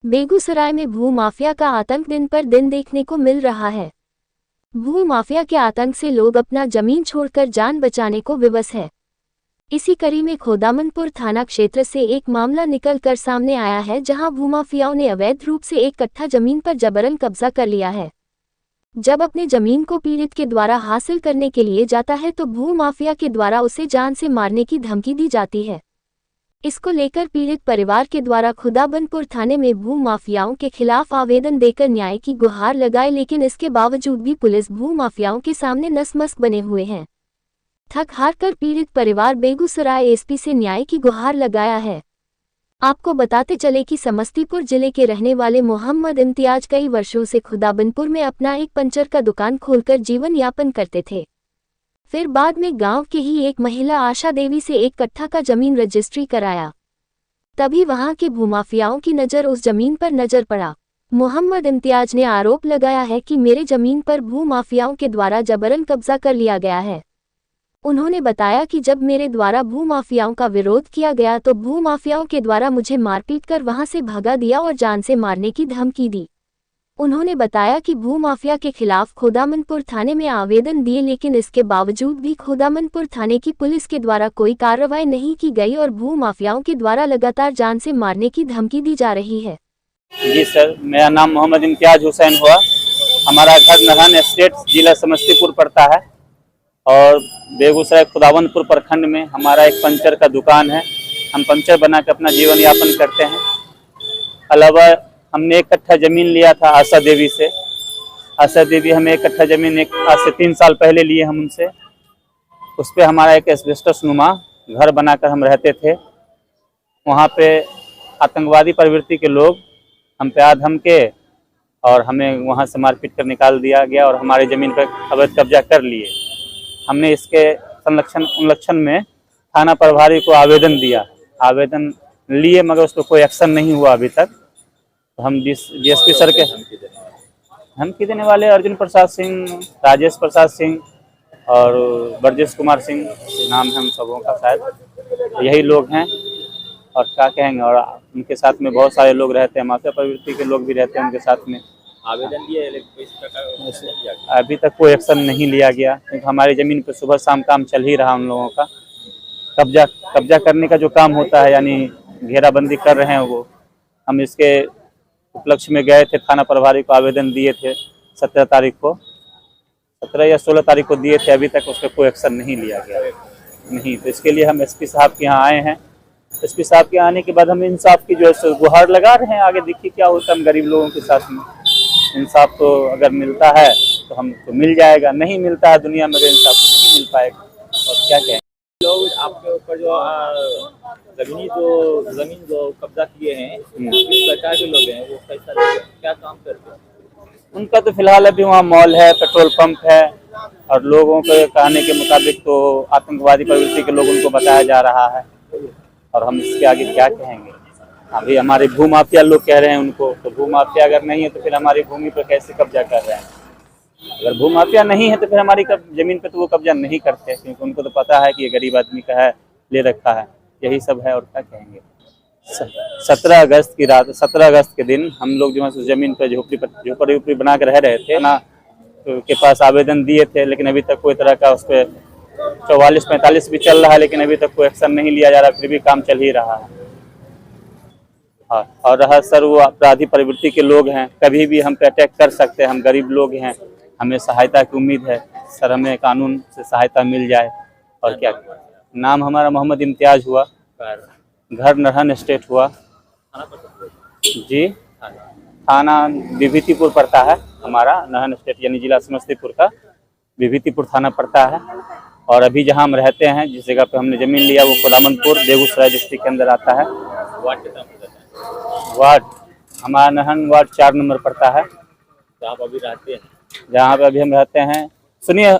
बेगूसराय में भू माफिया का आतंक दिन पर दिन देखने को मिल रहा है। भू माफिया के आतंक से लोग अपना जमीन छोड़कर जान बचाने को विवश है। इसी कड़ी में खोदामनपुर थाना क्षेत्र से एक मामला निकलकर सामने आया है, जहां भूमाफियाओं ने अवैध रूप से एक कट्ठा जमीन पर जबरन कब्जा कर लिया है। जब अपने जमीन को पीड़ित के द्वारा हासिल करने के लिए जाता है तो भू माफिया के द्वारा उसे जान से मारने की धमकी दी जाती है। इसको लेकर पीड़ित परिवार के द्वारा खोदाबनपुर थाने में भू माफियाओं के खिलाफ आवेदन देकर न्याय की गुहार लगाए, लेकिन इसके बावजूद भी पुलिस भू माफियाओं के सामने नतमस्तक बने हुए हैं। थक हार कर पीड़ित परिवार बेगूसराय एसपी से न्याय की गुहार लगाया है। आपको बताते चले कि समस्तीपुर जिले के रहने वाले मोहम्मद इम्तियाज कई वर्षों से खोदाबनपुर में अपना एक पंचर का दुकान खोलकर जीवन यापन करते थे। फिर बाद में गांव के ही एक महिला आशा देवी से एक कट्ठा का जमीन रजिस्ट्री कराया। तभी वहां के भूमाफियाओं की नज़र उस जमीन पर नजर पड़ा। मोहम्मद इम्तियाज ने आरोप लगाया है कि मेरे जमीन पर भूमाफियाओं के द्वारा जबरन कब्जा कर लिया गया है। उन्होंने बताया कि जब मेरे द्वारा भूमाफियाओं का विरोध किया गया तो भूमाफियाओं के द्वारा मुझे मारपीट कर वहां से भगा दिया और जान से मारने की धमकी दी। उन्होंने बताया कि भूमाफिया के खिलाफ खोदामनपुर थाने में आवेदन दिए, लेकिन इसके बावजूद भी खोदामनपुर थाने की पुलिस के द्वारा कोई कार्रवाई नहीं की गई और भूमाफियाओं के द्वारा लगातार जान से मारने की धमकी दी जा रही है। जी सर, मेरा नाम मोहम्मद इम्तियाज हुसैन हुआ। हमारा घर नहन एस्टेट, जिला समस्तीपुर पड़ता है और बेगूसराय खोदावनपुर प्रखंड में हमारा एक पंचर का दुकान है। हम पंचर बना के अपना जीवन यापन करते हैं। अलावा हमने एक कट्ठा ज़मीन लिया था आशा देवी से। आशा देवी हमें एक कट्ठा ज़मीन आज से 3 साल पहले लिए हम उनसे। उस पर हमारा एक एस्बेस्टस नुमा घर बनाकर हम रहते थे। वहाँ पे आतंकवादी प्रवृत्ति के लोग हम पे आधम के और हमें वहाँ से मारपीट कर निकाल दिया गया और हमारी ज़मीन पर अवैध कब्जा कर लिए। हमने इसके उल्लंघन में थाना प्रभारी को आवेदन दिया। आवेदन लिए मगर उस पर कोई एक्शन नहीं हुआ अभी तक। तो हम डीएसपी सर के धमकी देने वाले अर्जुन प्रसाद सिंह, राजेश प्रसाद सिंह और ब्रजेश कुमार सिंह नाम है हम सबों का, शायद यही लोग हैं। और क्या कहेंगे, और उनके साथ में बहुत सारे लोग रहते हैं, माफिया प्रवृत्ति के लोग भी रहते हैं उनके साथ में। आवेदन दिए लेकिन इस प्रकार अभी तक कोई एक्शन नहीं लिया गया, क्योंकि हमारी ज़मीन पर सुबह शाम काम चल ही रहा उन लोगों का। कब्जा करने का जो काम होता है, यानी घेराबंदी कर रहे हैं वो। हम इसके उपलक्ष्य में गए थे, थाना प्रभारी को आवेदन दिए थे 17 तारीख को, 17 या 16 तारीख को दिए थे। अभी तक उस पर कोई एक्शन नहीं लिया गया नहीं। तो इसके लिए हम एसपी साहब के यहाँ आए हैं। एसपी साहब के आने के बाद हम इंसाफ की जो है गुहार लगा रहे हैं। आगे देखिए क्या होता है। हम गरीब लोगों के साथ में इंसाफ तो अगर मिलता है तो हमको मिल जाएगा, नहीं मिलता है दुनिया में इंसाफ तो नहीं मिल पाएगा। और क्या कहें, लोग आपके ऊपर जो जमीन जो कब्जा किए हैं, किस प्रकार के लोग हैं, वो कैसा लोग हैं, क्या काम करते हैं? उनका तो फिलहाल अभी वहाँ मॉल है, पेट्रोल पंप है और लोगों के कहने के मुताबिक तो आतंकवादी प्रवृत्ति के लोग उनको बताया जा रहा है। और हम इसके आगे क्या कहेंगे। अभी हमारे भूमाफिया लोग कह रहे हैं उनको, तो भूमाफिया अगर नहीं है तो फिर हमारी भूमि पर कैसे कब्जा कर रहे हैं। अगर भूमाफिया नहीं है तो फिर हमारी ज़मीन पे तो वो कब्जा नहीं करते, क्योंकि उनको तो पता है कि ये गरीब आदमी का है, ले रखा है। यही सब है और क्या कहेंगे। 17 अगस्त की रात, 17 अगस्त के दिन हम लोग जो है ज़मीन पर झोपड़ी बना कर रह रहे थे ना, तो के पास आवेदन दिए थे, लेकिन अभी तक कोई तरह का उस पर 44-45 भी चल रहा है, लेकिन अभी तक कोई एक्शन नहीं लिया जा रहा। फिर भी काम चल ही रहा है। हाँ, और रहा सर वो अपराधी प्रवृत्ति के लोग हैं, कभी भी हम पे अटैक कर सकते हैं। हम गरीब लोग हैं, हमें सहायता की उम्मीद है। सर हमें कानून से सहायता मिल जाए। और क्या, नाम हमारा मोहम्मद इम्तियाज हुआ, घर नहन एस्टेट हुआ जी। थाना विभूतिपुर पड़ता है हमारा, नहन एस्टेट यानी जिला समस्तीपुर का विभूतिपुर थाना पड़ता है। और अभी जहाँ हम रहते हैं, जिस जगह पे हमने ज़मीन लिया, वो खोदामनपुर बेगूसराय डिस्ट्रिक्ट के अंदर आता है। वार्ड कितना पड़ता है? वार्ड हमारा नहन वार्ड 4 नंबर पड़ता है, जहाँ आप अभी रहते हैं। जहाँ पे अभी हम रहते हैं। सुनिए,